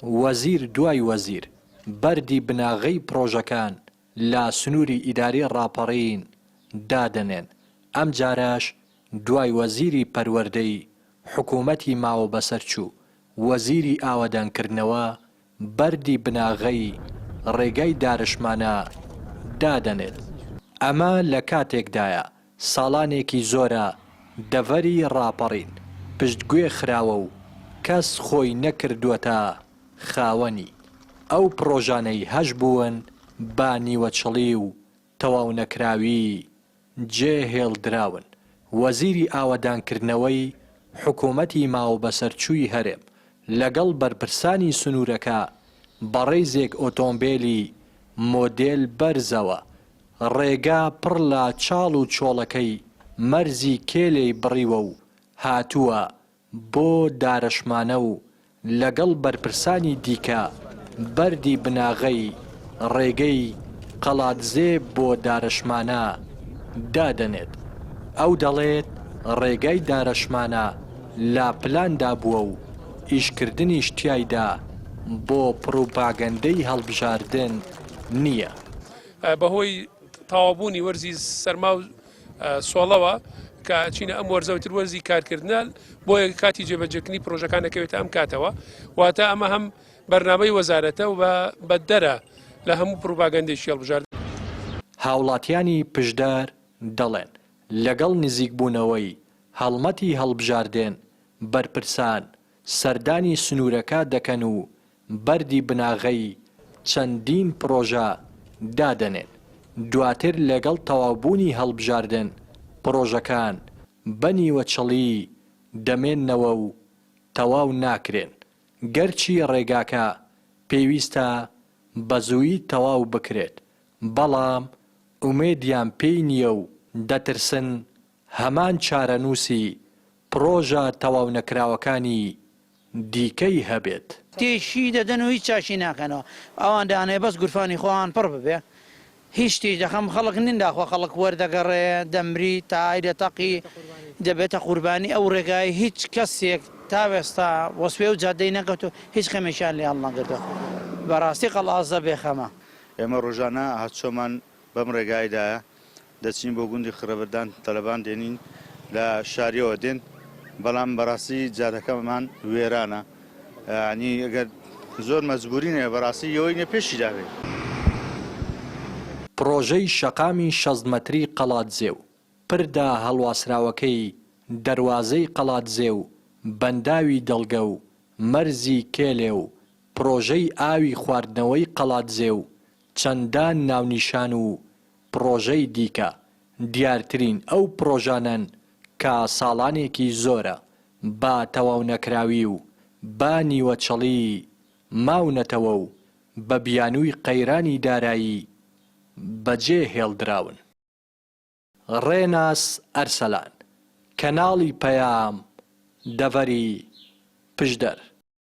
وەزیر دوای وەزیر بەردی بناغەی پرۆژەکان لا سنووری ئیداری ڕاپەڕین دادەنێن. ئەم جاراش دوای وەزیری پەروەردەی حکوومەتی ماوە بەسەرچوو وەزیری ئاوەدانکردنەوە بەردی بناغەی ڕێگای دارشمانە دادەنێت. ئەمە لە کاتێکدایە ساڵانێکی زۆرە دەڤەری ڕاپەڕین پشتگوێ خراوە و کەس خۆی نەکردووەتە خاوەنی. ئەو پرۆژانەی هەش بوون با نیوەچڵی و تەواو نەکراوی جێهێڵدراون. وەزیری ئاوەدانکردنەوەی حکوومەتی ماوە بەسەرچووی هەرێم لەگەڵ بەرپرسانی سنوورەکە بەڕێزێک ئۆتۆمبیلی مۆدێل بەرزەوە ڕێگا پڕ لە چاڵ و چۆڵەکەی مەرزی کێلەی بڕیوە و هاتووە بۆ دارەشمانە و لەگەڵ بەرپرسانی دیکە بەردی بناغەی ڕێگەی قەڵاتزێ بۆ دارەشمانە دادەنێت. ئەو دەڵێت ڕێگای دارەشمانە لا پلاندا بووە و ئیشکردنیش تیایدا بۆ پروپاگەندەی هەڵبژاردن نییە. بەهۆی تەواوبوونی وەرزی سەرما و سۆڵەوە کە چینە ئەم وەرزەوتر وەرزی کارکردنە بۆیە کاتی جێبەجێکردنی پرۆژەکان دەکەوێتە ئەم کاتەوە واتە ئەمە هەم بەرنامەی وەزارەتە و بەدەرە لە هەموو پروپاگەندێکی هەڵبژاردن. هاوڵاتیانی پشدار دەڵێن لەگەڵ نزیکبوونەوەی هەڵمەتی هەڵبژاردن بەرپرسان سەردانی سنوورەکە دەکەن و بەردی بناغەی چەندین پرۆژە دادەنێن. دواتر لەگەڵ تەواوبوونی هەڵبژاردن پرۆژەکان بەنیوەچڵی دەمێننەوە و تەواو ناکرێن. گەرچی ڕێگاکە پێویستە بەزوویی تەواو بکرێت بەڵام ئومێدیان پێی نییە و دەترسن هەمان چارەنووسی پرۆژە تەواو نەکراوەکانی دیکەی هەبێت. تێشی دەدەن و هیچ چاشی ناکەنەوە ئەوان دانێ بەس گورفانی خۆیان پڕ ببێ هیچ شتێک دەخەم خەڵک ننداخوا خەڵک وەردەگەڕێ دەمری تایدە تەقی دەبێتە قوربانی ئەو ڕێگای هیچ کەسێک تا وێستا وەسوێ و جادەی نەکەوت و هیچ خەمێشیان لێ هەڵ نەگرتووە. بەڕاستی قەڵازە بێخەمە. ئێمە ڕۆژانە هاتچۆمان بەم ڕێگایدایە دەچین بۆ گوندی خڕەبەردان تەلەبان دێنین لە شاریەوە دێن بەڵام بەڕاستی جادەکەمان وێرانە ینی ئەگەر زۆر مەجبورینە بەڕاستی ئەوەی نە پێشی داوێت. پرۆژەی شەقامی 60 مەتری قەڵاتزێ و پردا هەڵواسراوەکەی دەواازەی قەڵاتزێ و بەنداوی دڵگە و مەرزی کێلێ و پرۆژەی ئاوی خواردنەوەی قەڵاتزێ و چەندان ناونیشان و پرۆژەی دیکە دیارترین ئەو پرۆژانن کە ساڵانێکی زۆرە با تەواو نەکراوی و با نیوەچەڵی ماونەتەوە و بە بیانووی قەیرانی دارایی بەجێ هێڵدراون. ڕێناس ئەرسەلان کەناڵی پەیام دەڤەری پشدەر.